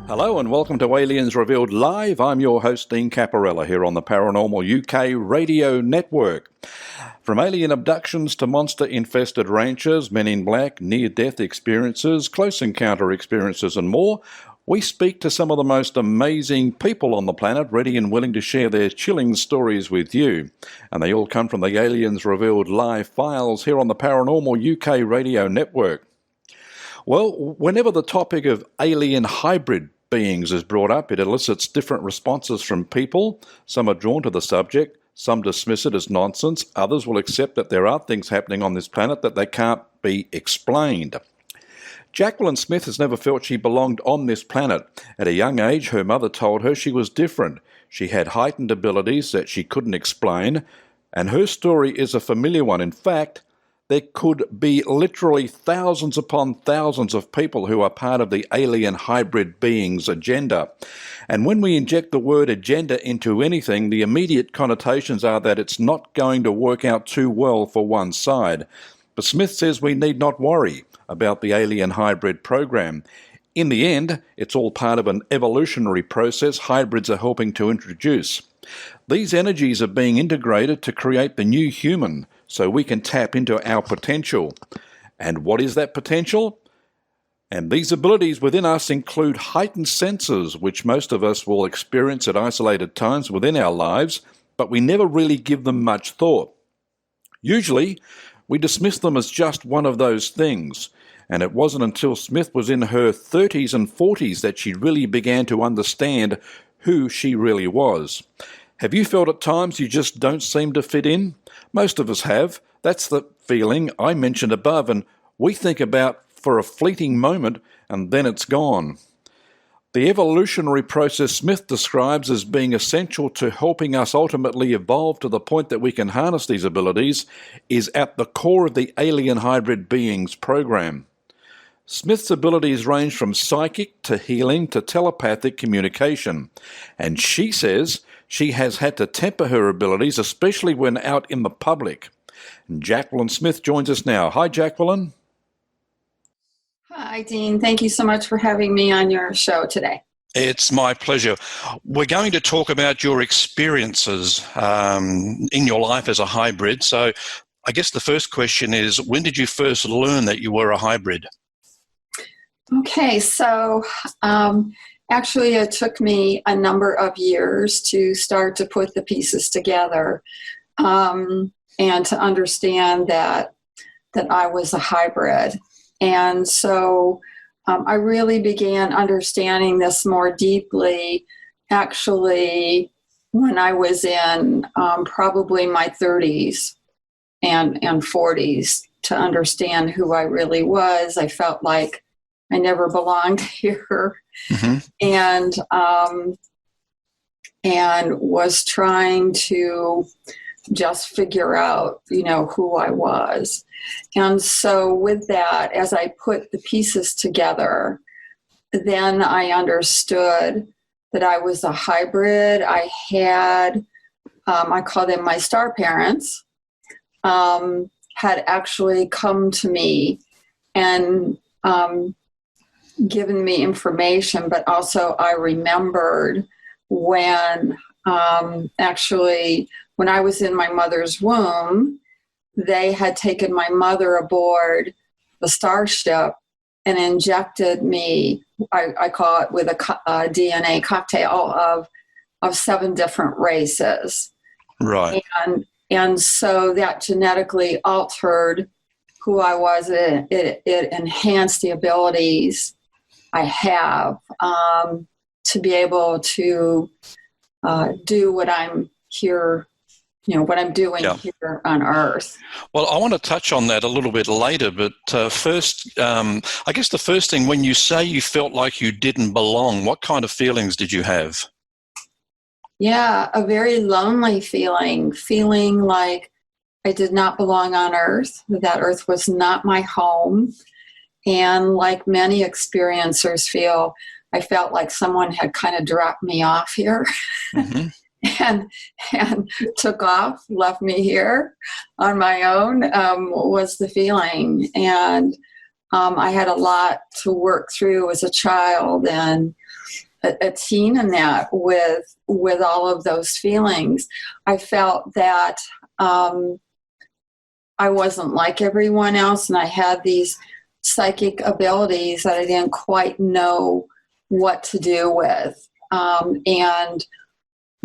Hello and welcome to Aliens Revealed Live. I'm your host, Dean Caporella, here on the Paranormal UK Radio Network. From alien abductions to monster-infested ranches, men in black, near-death experiences, close encounter experiences and more, we speak to some of the most amazing people on the planet, ready and willing to share their chilling stories with you. And they all come from the Aliens Revealed Live files here on the Paranormal UK Radio Network. Well, whenever the topic of alien hybrid beings is brought up, it elicits different responses from people. Some are drawn to the subject, some dismiss it as nonsense, others will accept that there are things happening on this planet that they can't be explained. Jacquelin Smith has never felt she belonged on this planet. At a young age, her mother told her she was different. She had heightened abilities that she couldn't explain, and her story is a familiar one. In fact, there could be literally thousands upon thousands of people who are part of the alien hybrid beings agenda. And when we inject the word agenda into anything, the immediate connotations are that it's not going to work out too well for one side. But Smith says we need not worry about the alien hybrid program. In the end, it's all part of an evolutionary process hybrids are helping to introduce. These energies are being integrated to create the new human, so we can tap into our potential. And what is that potential? And these abilities within us include heightened senses, which most of us will experience at isolated times within our lives, but we never really give them much thought. Usually, we dismiss them as just one of those things, and it wasn't until Smith was in her 30s and 40s that she really began to understand who she really was. Have you felt at times you just don't seem to fit in? Most of us have. That's the feeling I mentioned above, and we think about for a fleeting moment and then it's gone. The evolutionary process Smith describes as being essential to helping us ultimately evolve to the point that we can harness these abilities is at the core of the alien hybrid beings program. Smith's abilities range from psychic to healing to telepathic communication, and she says she has had to temper her abilities, especially when out in the public. And Jacquelin Smith joins us now. Hi, Jacquelin. Hi, Dean. Thank you so much for having me on your show today. It's my pleasure. We're going to talk about your experiences in your life as a hybrid. So I guess the first question is, when did you first learn that you were a hybrid? Okay, so actually it took me a number of years to start to put the pieces together and to understand that I was a hybrid. And so I really began understanding this more deeply actually when I was in probably my 30s and 40s to understand who I really was. I felt like I never belonged here, and was trying to just figure out, who I was. And so with that, as I put the pieces together, then I understood that I was a hybrid. I had, I call them my star parents, had actually come to me and given me information, but also I remembered when actually when I was in my mother's womb, they had taken my mother aboard the starship and injected me, I call it with a DNA cocktail of 7 different races. Right. And so that genetically altered who I was. It enhanced the abilities I have to be able to do what I'm here, what I'm doing here on Earth. Well, I want to touch on that a little bit later, but first, I guess the first thing, when you say you felt like you didn't belong, what kind of feelings did you have? Yeah, a very lonely feeling like I did not belong on Earth, that Earth was not my home. And like many experiencers feel, I felt like someone had kind of dropped me off here and took off, left me here on my own, was the feeling. And I had a lot to work through as a child, and a teen in that with all of those feelings. I felt that I wasn't like everyone else, and I had these psychic abilities that I didn't quite know what to do with. And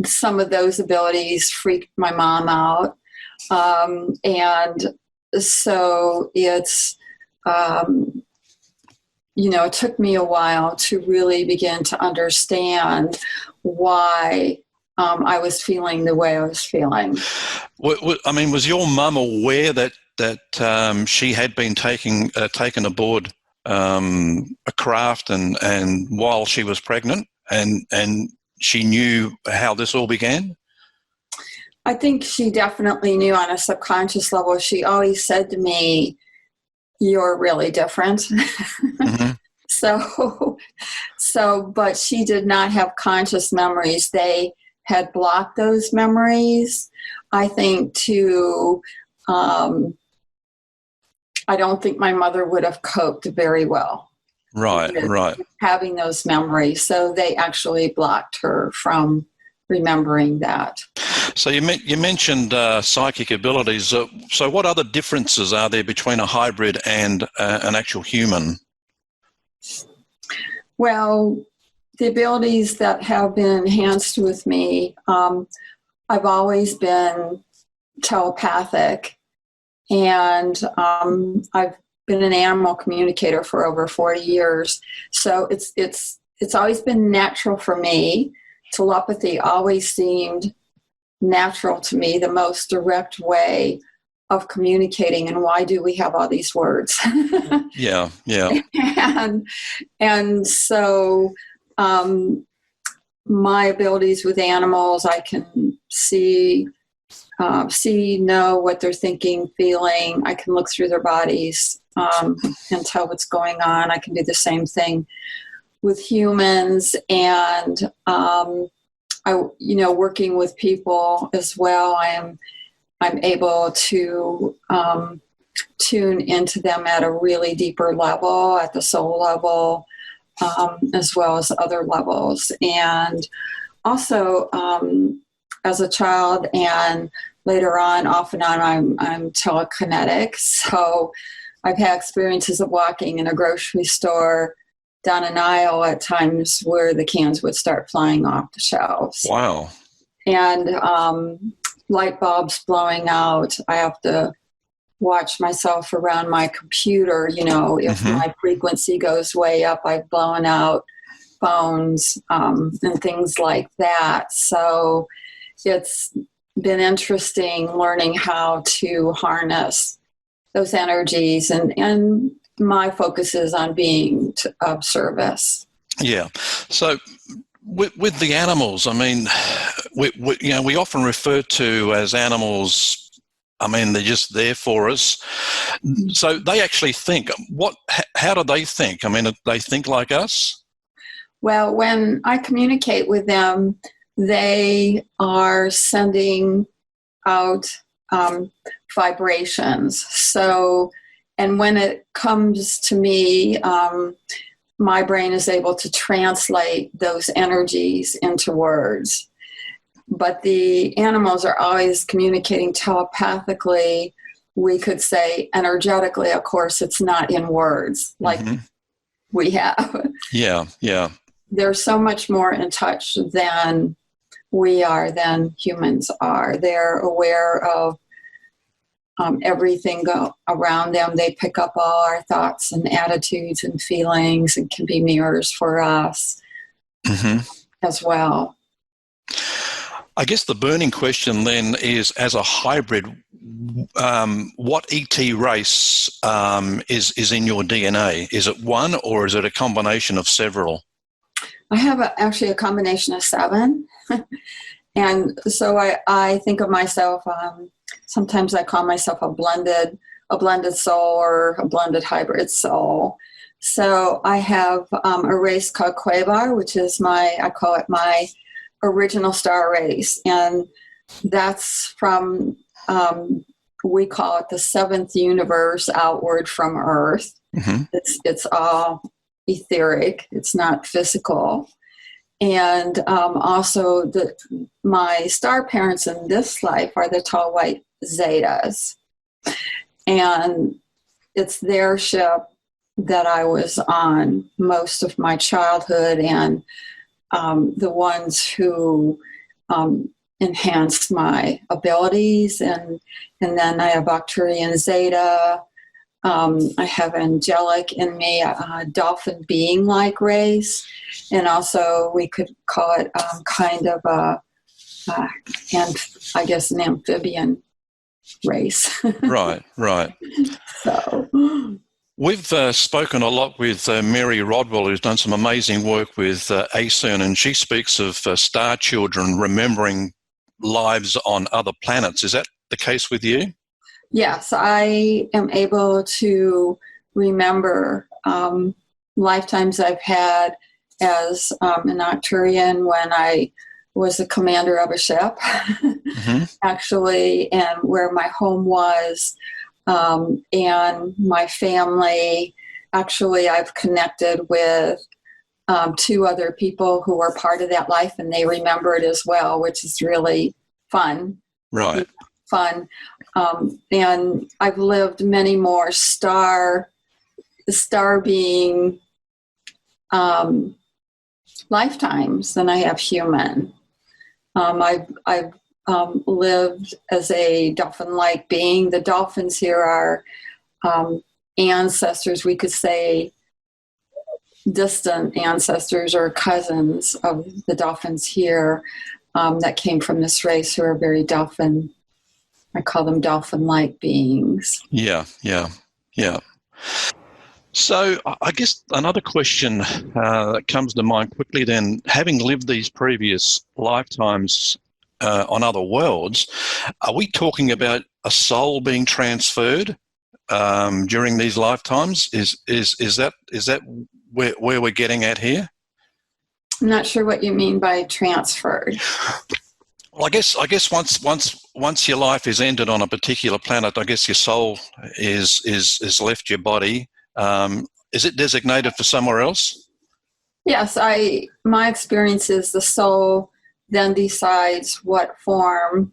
some of those abilities freaked my mom out. And so it's, it took me a while to really begin to understand why I was feeling the way I was feeling. I mean, was your mum aware that she had been taken aboard a craft and while she was pregnant, and she knew how this all began? I think she definitely knew on a subconscious level. She always said to me, "You're really different." Mm-hmm. But she did not have conscious memories. They had blocked those memories, I think, I don't think my mother would have coped very well. Right. Having those memories. So they actually blocked her from remembering that. So you mentioned psychic abilities. So what other differences are there between a hybrid and an actual human? Well, the abilities that have been enhanced with me, I've always been telepathic, and I've been an animal communicator for over 40 years. So it's always been natural for me. Telepathy always seemed natural to me, the most direct way of communicating. And why do we have all these words? Yeah. And so my abilities with animals, I can see, know what they're thinking, feeling. I can look through their bodies and tell what's going on. I can do the same thing with humans, and working with people as well. I'm able to tune into them at a really deeper level, at the soul level, as well as other levels. And also, as a child and later on, off and on, I'm telekinetic. So I've had experiences of walking in a grocery store down an aisle at times where the cans would start flying off the shelves. Wow. And light bulbs blowing out. I have to watch myself around my computer. If my frequency goes way up, I've blown out phones and things like that. So it's been interesting learning how to harness those energies, and my focus is on being of service. Yeah. So with the animals, I mean, we often refer to as animals, I mean, they're just there for us. So they actually think. How do they think? I mean, do they think like us? Well, when I communicate with them, they are sending out vibrations. So, and when it comes to me, my brain is able to translate those energies into words. But the animals are always communicating telepathically. We could say energetically. Of course, it's not in words like we have. Yeah. They're so much more in touch than we are, than humans are. They're aware of everything around them. They pick up all our thoughts and attitudes and feelings, and can be mirrors for us as well. I guess the burning question then is, as a hybrid, what ET race is in your DNA? Is it one, or is it a combination of several? I have actually a combination of 7. And so I think of myself, sometimes I call myself a blended soul, or a blended hybrid soul. So I have a race called Quabar, which is I call it my original star race. And that's from, we call it the 7th universe outward from Earth. It's all etheric. It's not physical. And also my star parents in this life are the tall white Zetas. And it's their ship that I was on most of my childhood, and the ones who enhanced my abilities. And then I have Arcturian Zeta. I have angelic in me, a dolphin being-like race. And also we could call it kind of and I guess an amphibian race. Right, right. So We've spoken a lot with Mary Rodwell, who's done some amazing work with ACERN, and she speaks of star children remembering lives on other planets. Is that the case with you? yes, I am able to remember lifetimes I've had as an Arcturian when I was the commander of a ship, actually, and where my home was, and my family. Actually, I've connected with 2 other people who were part of that life, and they remember it as well, which is really fun. Right. Fun. And I've lived many more star being lifetimes than I have human. I've lived as a dolphin-like being. The dolphins here are ancestors, we could say distant ancestors or cousins of the dolphins here that came from this race, who are very dolphin. I call them dolphin-like beings. Yeah. So I guess another question that comes to mind quickly then, having lived these previous lifetimes on other worlds, are we talking about a soul being transferred during these lifetimes? Is that where we're getting at here? I'm not sure what you mean by transferred. Well, I guess once your life is ended on a particular planet, I guess your soul is left your body. Is it designated for somewhere else? Yes, my experience is the soul then decides what form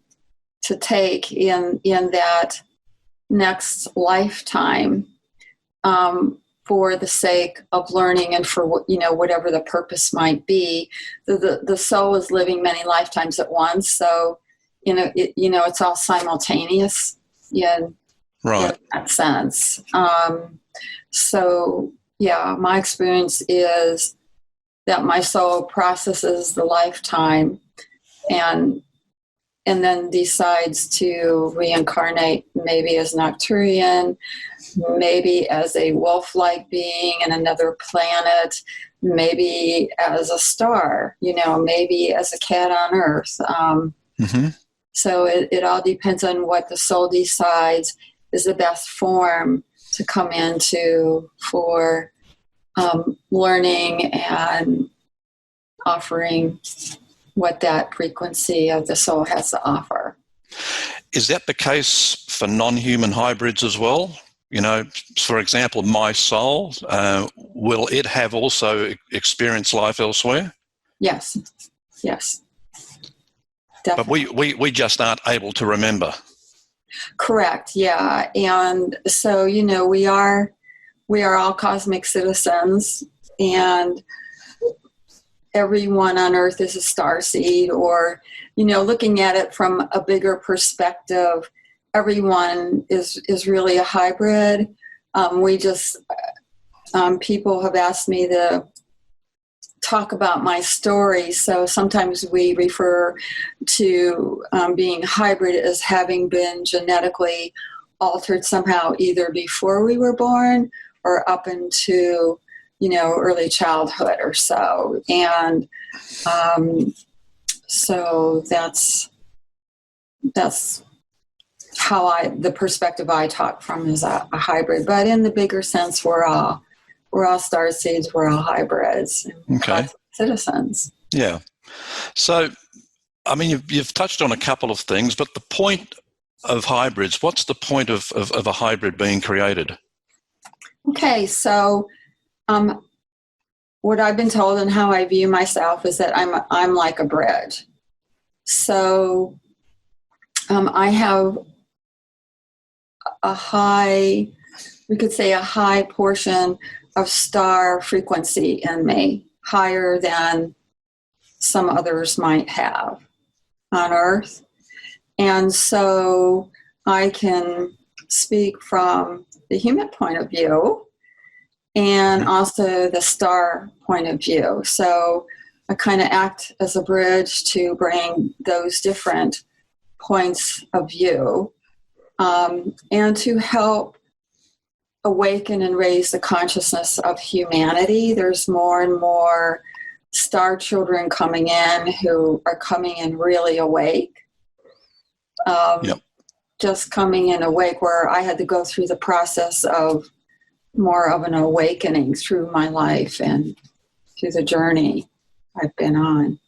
to take in that next lifetime, for the sake of learning and for whatever the purpose might be. The soul is living many lifetimes at once, so it's all simultaneous in that sense. So yeah, my experience is that my soul processes the lifetime and then decides to reincarnate, maybe as an Arcturian, maybe as a wolf-like being in another planet, maybe as a star, maybe as a cat on Earth. So it all depends on what the soul decides is the best form to come into for learning and offering what that frequency of the soul has to offer. Is that the case for non-human hybrids as well? For example, my soul, will it have also experienced life elsewhere? Yes. Definitely. But we just aren't able to remember. Correct, yeah. And so, we are all cosmic citizens, and everyone on Earth is a starseed, or, looking at it from a bigger perspective, everyone is really a hybrid. People have asked me to talk about my story, so sometimes we refer to being hybrid as having been genetically altered somehow, either before we were born or up into early childhood or so. And so that's how the perspective I talk from is a hybrid. But in the bigger sense, we're all starseeds, we're all hybrids, okay, citizens. Yeah. So, I mean, you've touched on a couple of things, but the point of hybrids, what's the point of a hybrid being created? Okay, so what I've been told and how I view myself is that I'm like a bridge. So I have a high, we could say a high portion of star frequency in me, higher than some others might have on Earth. And so I can speak from the human point of view and also the star point of view. So I kind of act as a bridge to bring those different points of view and to help awaken and raise the consciousness of humanity. There's more and more star children coming in who are coming in really awake. Just coming in awake, where I had to go through the process of more of an awakening through my life and through the journey I've been on.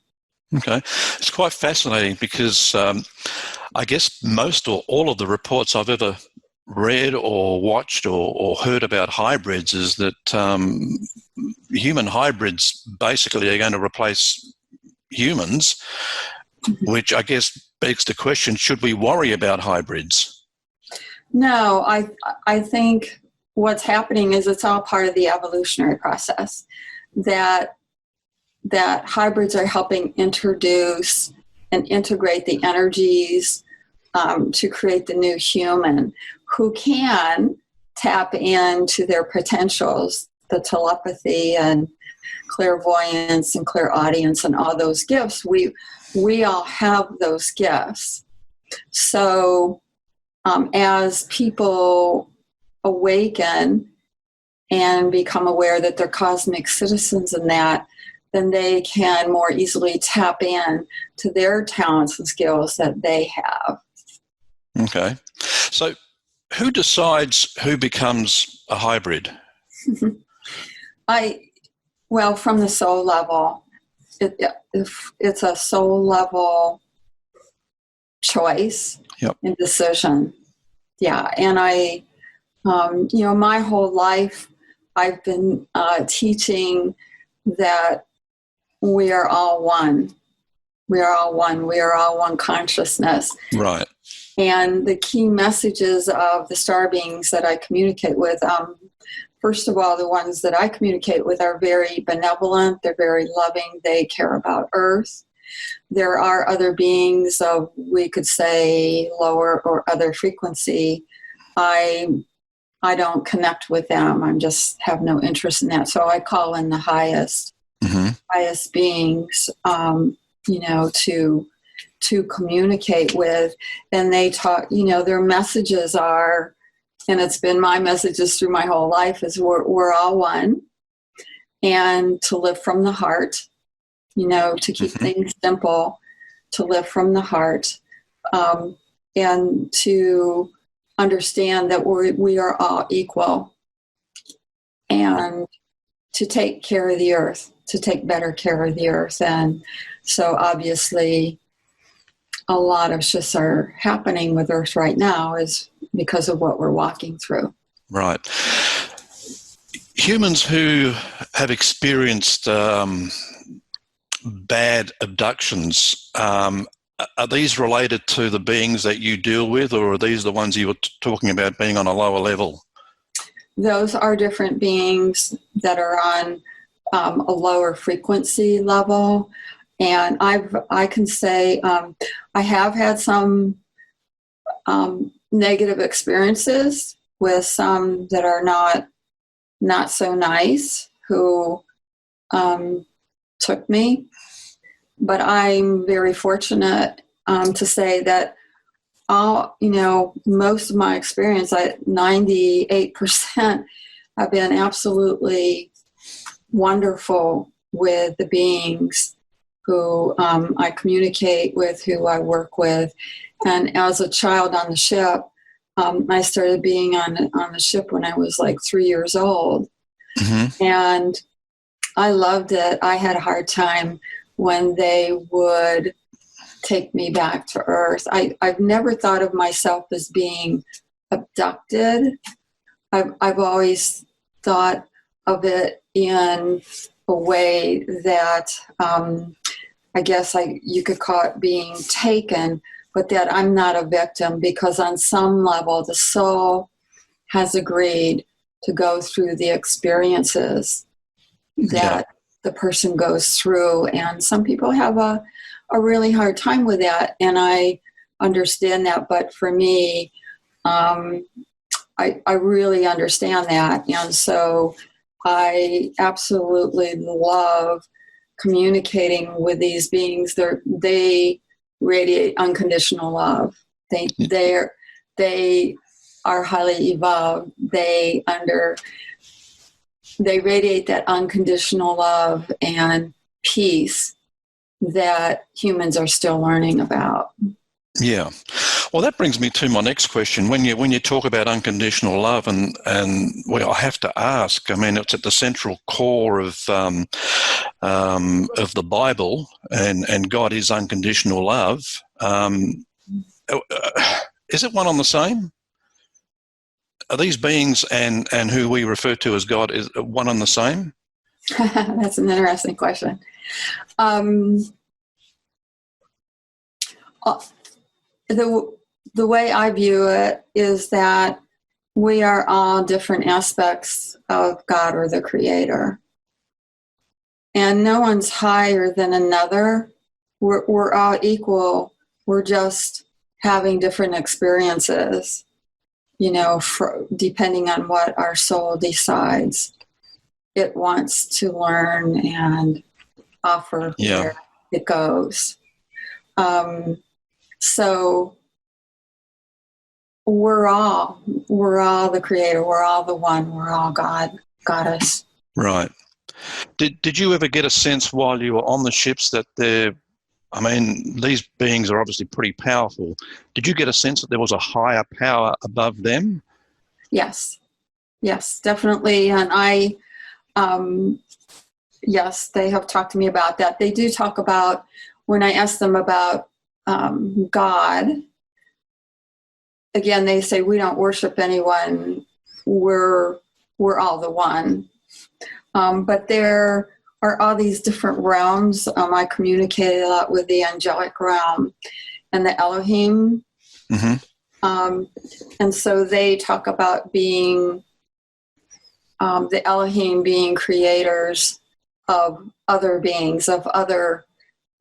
Okay. It's quite fascinating because I guess most or all of the reports I've ever read or watched or heard about hybrids is that human hybrids basically are going to replace humans, which I guess begs the question, should we worry about hybrids? No, I think what's happening is it's all part of the evolutionary process, that hybrids are helping introduce and integrate the energies to create the new human who can tap into their potentials, the telepathy and clairvoyance and clairaudience and all those gifts. We all have those gifts. So as people awaken and become aware that they're cosmic citizens in that, then they can more easily tap in to their talents and skills that they have. Okay. So who decides who becomes a hybrid? Well, from the soul level, it's a soul level choice and decision. Yeah. And my whole life, I've been teaching that we are all one. We are all one. We are all one consciousness. Right. And the key messages of the star beings that I communicate with, first of all, the ones that I communicate with are very benevolent. They're very loving. They care about Earth. There are other beings of, we could say, lower or other frequency. I don't connect with them. I just have no interest in that. So I call in the highest beings, to communicate with. And they talk, their messages are, and it's been my messages through my whole life, is we're all one. And to live from the heart, to keep things simple, to live from the heart, and to understand that we are all equal, and to take care of the earth, to take better care of the earth. And so obviously a lot of shifts are happening with Earth right now is because of what we're walking through. Right. Humans who have experienced bad abductions, are these related to the beings that you deal with, or are these the ones you were talking about being on a lower level? Those are different beings that are on a lower frequency level. And I can say I have had some negative experiences with some that are not so nice who took me. But I'm very fortunate to say that most of my experience, 98%, have been absolutely wonderful with the beings who I communicate with, who I work with. And as a child on the ship, I started being on the ship when I was like 3 years old. Mm-hmm. And I loved it. I had a hard time when they would take me back to Earth. I've never thought of myself as being abducted. I've always thought of it in a way that I guess you could call it being taken, but that I'm not a victim, because on some level the soul has agreed to go through the experiences that the person goes through. And some people have a really hard time with that, and I understand that. But for me, I really understand that. And so I absolutely love communicating with these beings. They radiate unconditional love. They are highly evolved. They radiate that unconditional love and peace that humans are still learning about. Yeah. Well, that brings me to my next question. When you talk about unconditional love, and well, I have to ask. I mean, it's at the central core of the Bible, and God is unconditional love. Is it one and the same? Are these beings and who we refer to as God is one and the same? That's an interesting question. The way I view it is that we are all different aspects of God or the Creator. And no one's higher than another. We're all equal. We're just having different experiences, depending on what our soul decides it wants to learn and offer where it goes. So we're all the Creator. We're all the One. We're all God, Goddess. Right. Did you ever get a sense while you were on the ships that these beings are obviously pretty powerful. Did you get a sense that there was a higher power above them? Yes, definitely. And yes, they have talked to me about that. They do talk about, when I ask them about God, again, they say, we don't worship anyone. We're all the One. But there are all these different realms. I communicated a lot with the angelic realm and the Elohim. Mm-hmm. And so they talk about being, the Elohim being creators of other beings, of other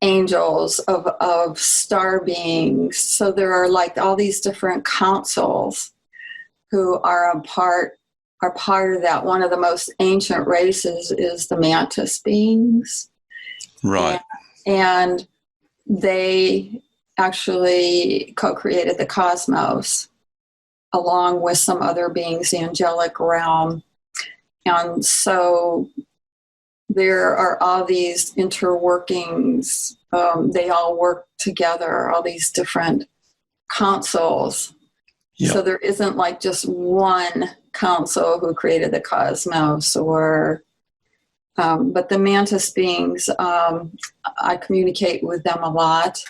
angels, of star beings. So there are like all these different councils who are part of that. One of the most ancient races is the mantis beings. Right. And they actually co-created the cosmos along with some other beings, the angelic realm. And so there are all these interworkings. They all work together, all these different councils. Yep. So there isn't like just one council who created the cosmos, but the mantis beings, I communicate with them a lot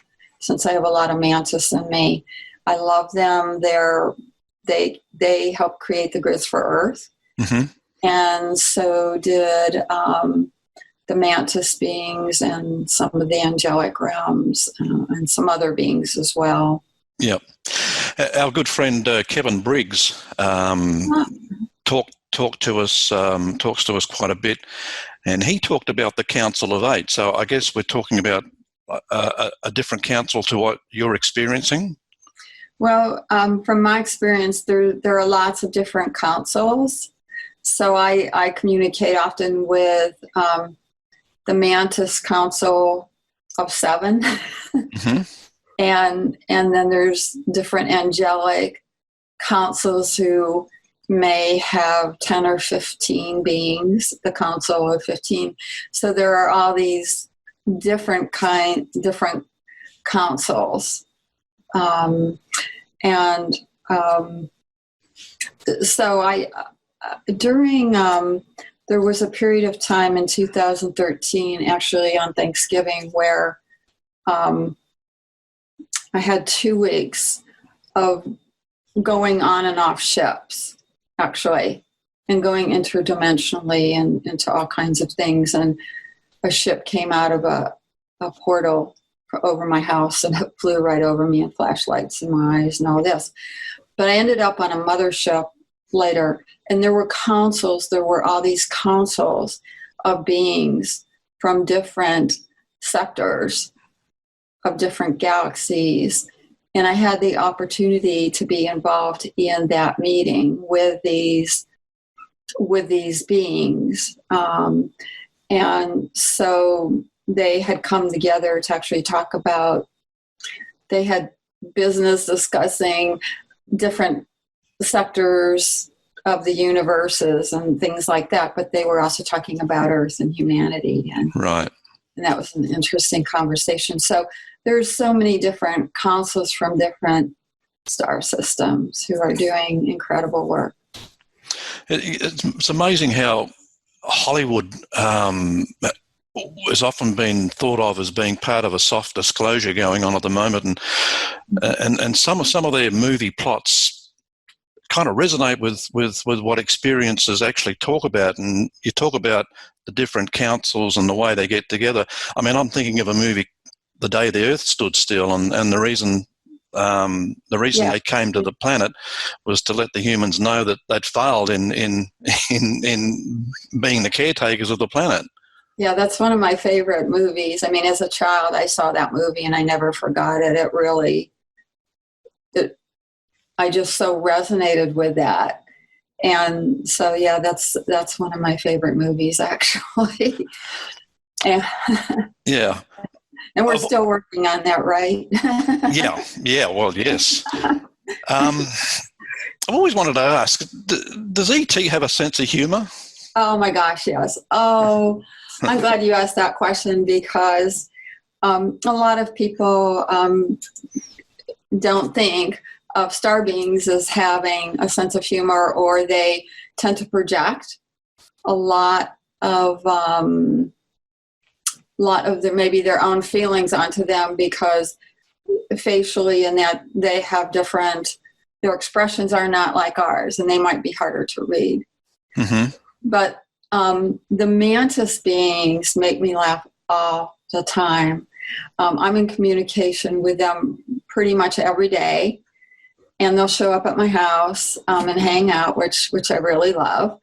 since I have a lot of mantis in me. I love them. They help create the grids for Earth. Mm-hmm. And so did the mantis beings and some of the angelic realms and some other beings as well. Yep. Our good friend Kevin Briggs talks to us quite a bit, and he talked about the Council of Eight. So I guess we're talking about a different council to what you're experiencing. Well, from my experience, there are lots of different councils. So I communicate often with the Mantis Council of Seven. Mm-hmm. And then there's different angelic councils who may have 10 or 15 beings, the Council of 15. So there are all these different councils. So there was a period of time in 2013, actually on Thanksgiving, where I had 2 weeks of going on and off ships, actually. and going interdimensionally and into all kinds of things. And a ship came out of a portal over my house, and it flew right over me, and flashlights in my eyes and all this. But I ended up on a mothership later, and there were all these councils of beings from different sectors of different galaxies. And I had the opportunity to be involved in that meeting with these beings. And so they had come together to actually talk about, they had business discussing different sectors of the universes and things like that, but they were also talking about Earth and humanity. And, right. And that was an interesting conversation. So there's so many different councils from different star systems who are doing incredible work. It's amazing how Hollywood has often been thought of as being part of a soft disclosure going on at the moment, and some of their movie plots kind of resonate with what experiences actually talk about. And you talk about the different councils and the way they get together. I mean, I'm thinking of a movie, The Day the Earth Stood Still, and the reason they came to the planet was to let the humans know that they'd failed in being the caretakers of the planet. Yeah, that's one of my favorite movies. I mean, as a child, I saw that movie and I never forgot it. I just so resonated with that. And so, yeah, that's one of my favorite movies, actually. Yeah. And we're still working on that, right? Yeah, well, yes. I've always wanted to ask, does E.T. have a sense of humor? Oh, my gosh, yes. Oh, I'm glad you asked that question, because a lot of people don't think of star beings as having a sense of humor, or they tend to project a lot of maybe their own feelings onto them, because facially and that they have their expressions are not like ours, and they might be harder to read. Mm-hmm. But the mantis beings make me laugh all the time. I'm in communication with them pretty much every day, and they'll show up at my house and hang out, which I really love.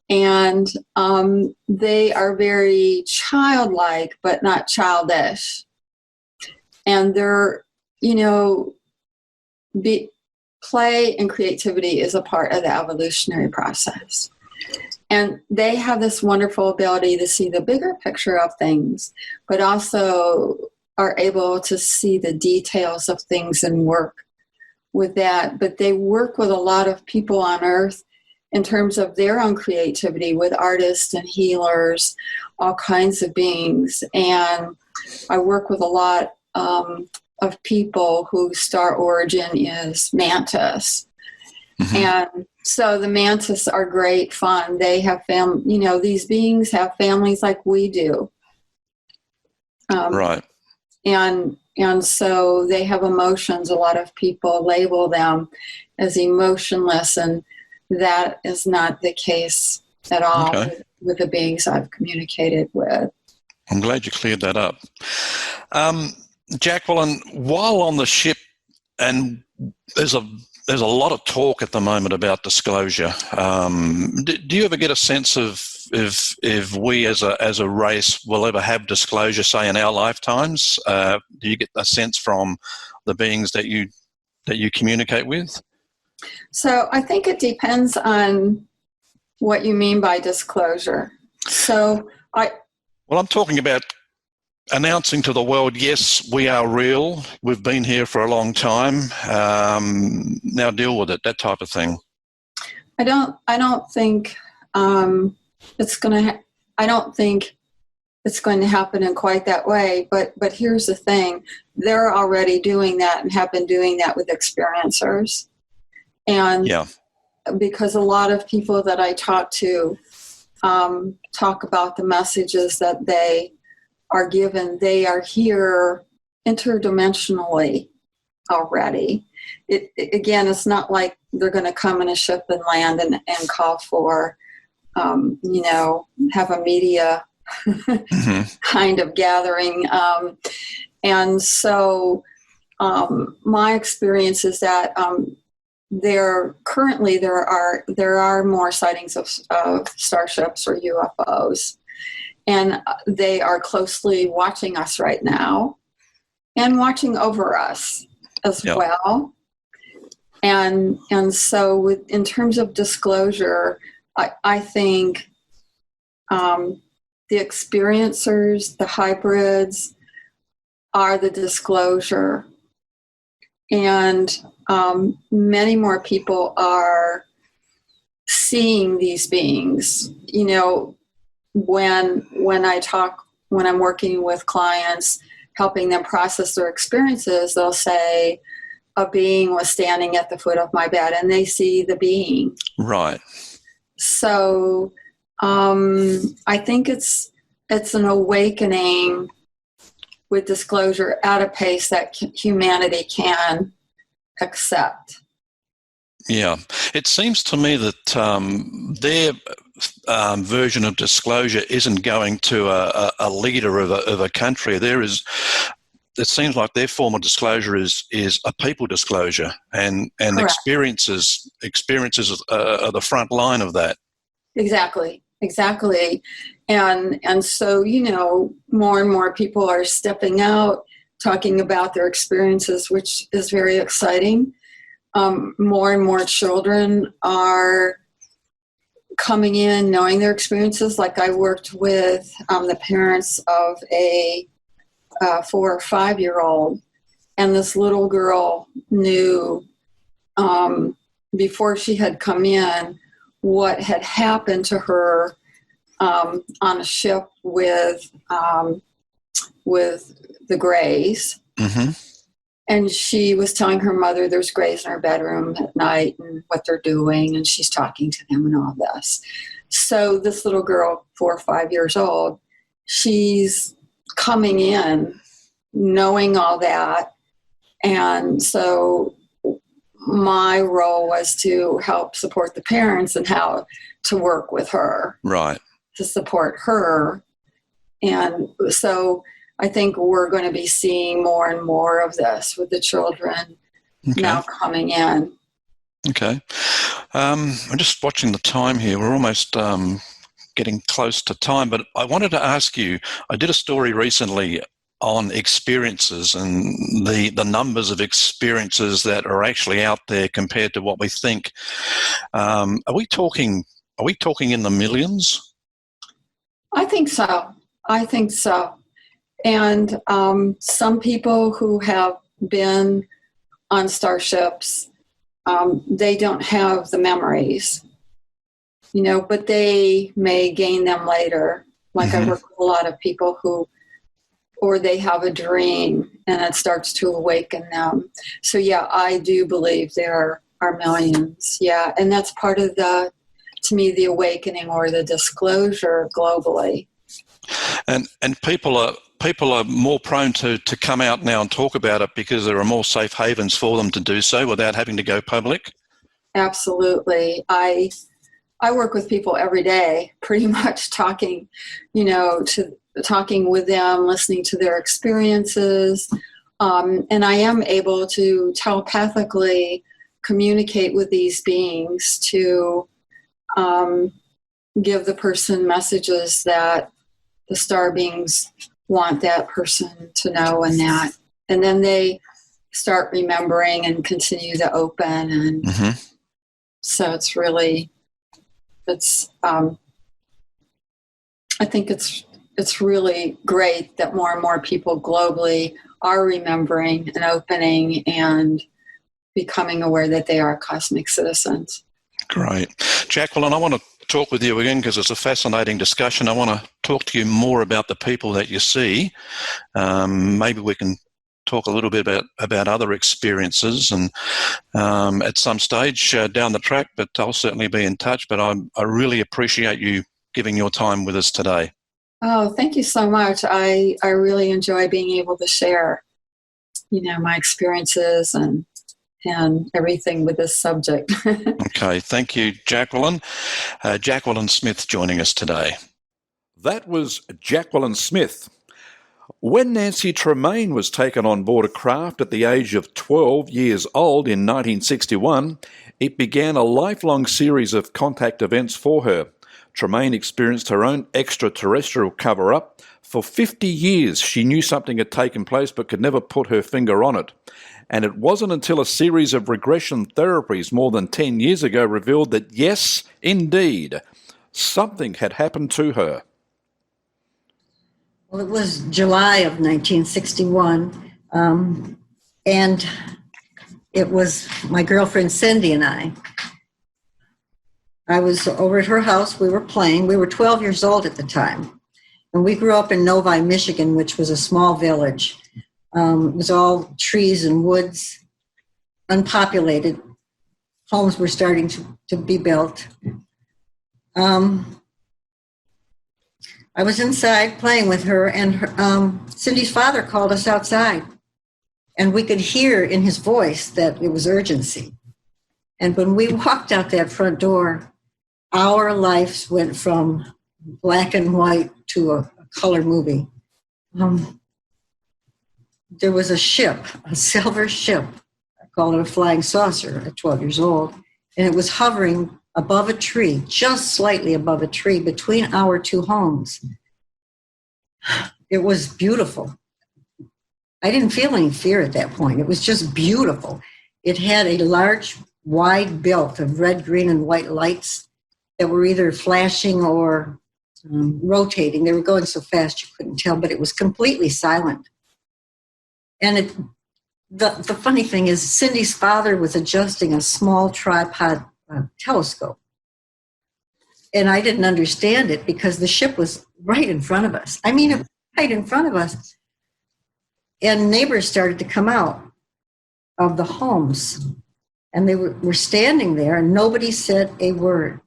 And they are very childlike, but not childish. And they're, play and creativity is a part of the evolutionary process. And they have this wonderful ability to see the bigger picture of things, but also are able to see the details of things and work with that. But they work with a lot of people on Earth in terms of their own creativity, with artists and healers, all kinds of beings. And I work with a lot of people whose star origin is mantis. Mm-hmm. And so the mantis are great fun. They have these beings have families like we do. Right. And so they have emotions. A lot of people label them as emotionless, and that is not the case at all with the beings I've communicated with. I'm glad you cleared that up. Jacquelin, while on the ship, and there's a lot of talk at the moment about disclosure. Do you ever get a sense of if we as a race will ever have disclosure, say in our lifetimes? Do you get a sense from the beings that you communicate with? So I think it depends on what you mean by disclosure. So I'm talking about announcing to the world, yes, we are real. We've been here for a long time. Now deal with it. That type of thing. I don't think it's going to. I don't think it's going to happen in quite that way. But here's the thing: they're already doing that and have been doing that with experiencers. And because a lot of people that I talk to talk about the messages that they are given. They are here interdimensionally already. It's not like they're going to come in a ship and land and call for, have a media kind of gathering. And so my experience is that there are more sightings of starships or UFOs, and they are closely watching us right now and watching over us as well. And so in terms of disclosure, I think the experiencers, the hybrids, are the disclosure. And many more people are seeing these beings. When I'm working with clients, helping them process their experiences, they'll say, a being was standing at the foot of my bed, and they see the being. Right. So I think it's an awakening with disclosure at a pace that humanity can accept. Yeah. It seems to me that their version of disclosure isn't going to a leader of a country. It seems like their form of disclosure is a people disclosure, and experiences are the front line of that. Exactly. And so, more and more people are stepping out, talking about their experiences, which is very exciting. More and more children are coming in, knowing their experiences. Like I worked with the parents of a 4 or 5-year-old, and this little girl knew before she had come in what had happened to her on a ship with the Greys. Mm-hmm. And she was telling her mother there's Greys in her bedroom at night and what they're doing, and she's talking to them and all this. So this little girl, 4 or 5 years old, she's coming in knowing all that. And so my role was to help support the parents and how to work with her. Right. To support her. And so I think we're going to be seeing more and more of this with the children now coming in. Okay. I'm just watching the time here. We're almost getting close to time, but I wanted to ask you, I did a story recently on experiences and the numbers of experiences that are actually out there compared to what we think. Are we talking in the millions? I think so. And some people who have been on starships, they don't have the memories, but they may gain them later. Like I work with a lot of people or they have a dream and it starts to awaken them. So yeah, I do believe there are millions. Yeah. And that's part of to me, the awakening or the disclosure globally. And people are more prone to come out now and talk about it because there are more safe havens for them to do so without having to go public. Absolutely. I work with people every day, pretty much talking with them, listening to their experiences. And I am able to telepathically communicate with these beings to give the person messages that the star beings want that person to know, and then they start remembering and continue to open. And so it's really, I think it's really great that more and more people globally are remembering and opening and becoming aware that they are cosmic citizens. Great. Jacquelin, I want to talk with you again because it's a fascinating discussion. I want to talk to you more about the people that you see. Maybe we can talk a little bit about other experiences and at some stage down the track, but I'll certainly be in touch. But I really appreciate you giving your time with us today. Oh, thank you so much. I really enjoy being able to share, my experiences and and everything with this subject. Okay, thank you, Jacquelin. Jacquelin Smith joining us today. That was Jacquelin Smith. When Nancy Tremaine was taken on board a craft at the age of 12 years old in 1961, it began a lifelong series of contact events for her. Tremaine experienced her own extraterrestrial cover-up. For 50 years, she knew something had taken place but could never put her finger on it. And it wasn't until a series of regression therapies more than 10 years ago revealed that, yes, indeed, something had happened to her. Well, it was July of 1961, and it was my girlfriend Cindy and I. I was over at her house. We were playing. We were 12 years old at the time, and we grew up in Novi, Michigan, which was a small village. It was all trees and woods, unpopulated. Homes were starting to be built. I was inside playing with her, and Cindy's father called us outside. And we could hear in his voice that it was urgency. And when we walked out that front door, our lives went from black and white to a color movie. There was a ship, a silver ship. I call it a flying saucer at 12 years old. And it was hovering above a tree, just slightly above a tree, between our two homes. It was beautiful. I didn't feel any fear at that point. It was just beautiful. It had a large, wide belt of red, green, and white lights that were either flashing or rotating. They were going so fast you couldn't tell, but it was completely silent. And the funny thing is, Cindy's father was adjusting a small tripod telescope. And I didn't understand it because the ship was right in front of us. I mean, it was right in front of us. And neighbors started to come out of the homes. And they were standing there, and nobody said a word.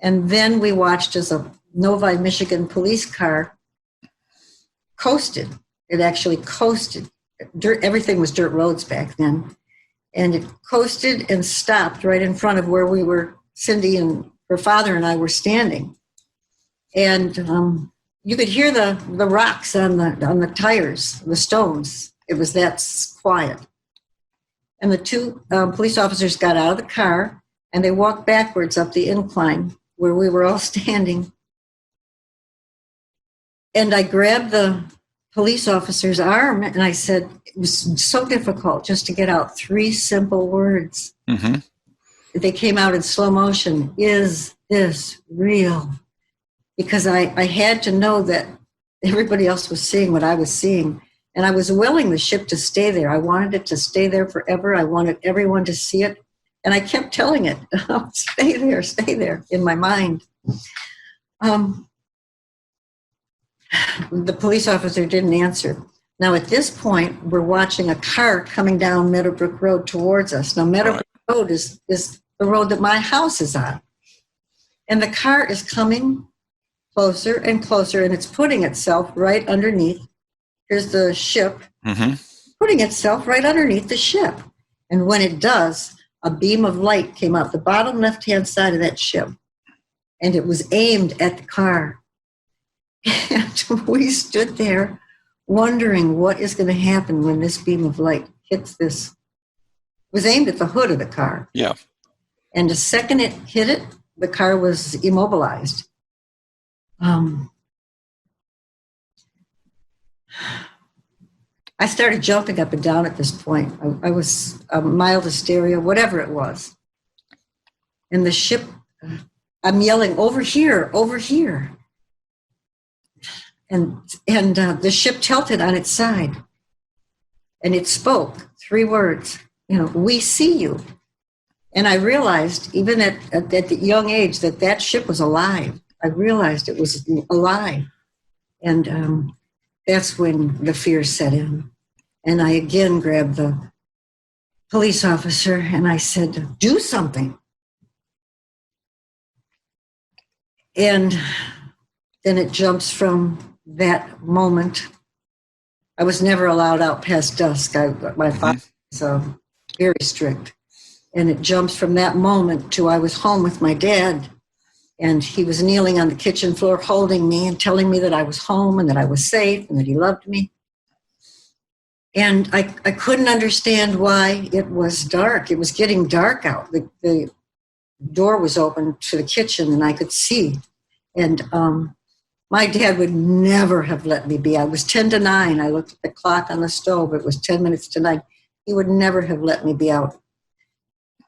And then we watched as a Novi, Michigan police car coasted. It actually coasted. Everything was dirt roads back then. And it coasted and stopped right in front of where we were, Cindy and her father and I were standing. And you could hear the rocks on the tires, the stones. It was that quiet. And the two police officers got out of the car, and they walked backwards up the incline where we were all standing. And I grabbed the police officer's arm, and I said, it was so difficult just to get out 3 simple words. Mm-hmm. They came out in slow motion. Is this real? Because I had to know that everybody else was seeing what I was seeing. And I was willing the ship to stay there. I wanted it to stay there forever. I wanted everyone to see it. And I kept telling it, oh, stay there, in my mind. The police officer didn't answer. Now, at this point, we're watching a car coming down Meadowbrook Road towards us. Now, Meadowbrook Road is the road that my house is on. And the car is coming closer and closer, and it's putting itself right underneath. Here's the ship, putting itself right underneath the ship. And when it does, a beam of light came out the bottom left-hand side of that ship, and it was aimed at the car. And we stood there wondering what is going to happen when this beam of light hits this. It was aimed at the hood of the car. Yeah. And the second it hit it, the car was immobilized. I started jumping up and down at this point. I was a mild hysteria, whatever it was. And the ship, I'm yelling, over here, over here. And the ship tilted on its side. And it spoke 3 words, we see you. And I realized, even at the young age, that ship was alive. I realized it was alive. And that's when the fear set in. And I again grabbed the police officer and I said, do something. And then it jumps from that moment. I was never allowed out past dusk. My father was very strict. And it jumps from that moment to I was home with my dad, and he was kneeling on the kitchen floor holding me and telling me that I was home and that I was safe and that he loved me. And I couldn't understand why it was dark. It was getting dark out. The door was open to the kitchen and I could see. And my dad would never have let me be. I was 10 to 9. I looked at the clock on the stove. It was 10 minutes to 9. He would never have let me be out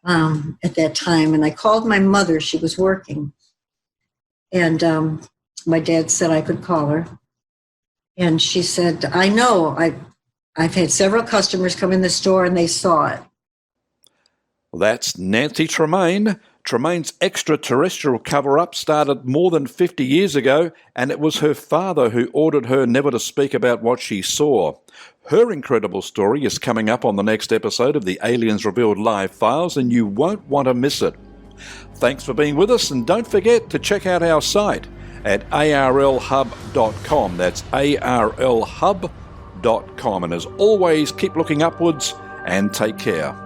at that time. And I called my mother. She was working. And my dad said I could call her. And she said, I know. I've had several customers come in the store and they saw it. That's Nancy Tremaine. Tremaine's extraterrestrial cover-up started more than 50 years ago, and it was her father who ordered her never to speak about what she saw. Her incredible story is coming up on the next episode of the Aliens Revealed Live Files, and you won't want to miss it. Thanks for being with us, and don't forget to check out our site at arlhub.com. That's arlhub.com. And as always, keep looking upwards and take care.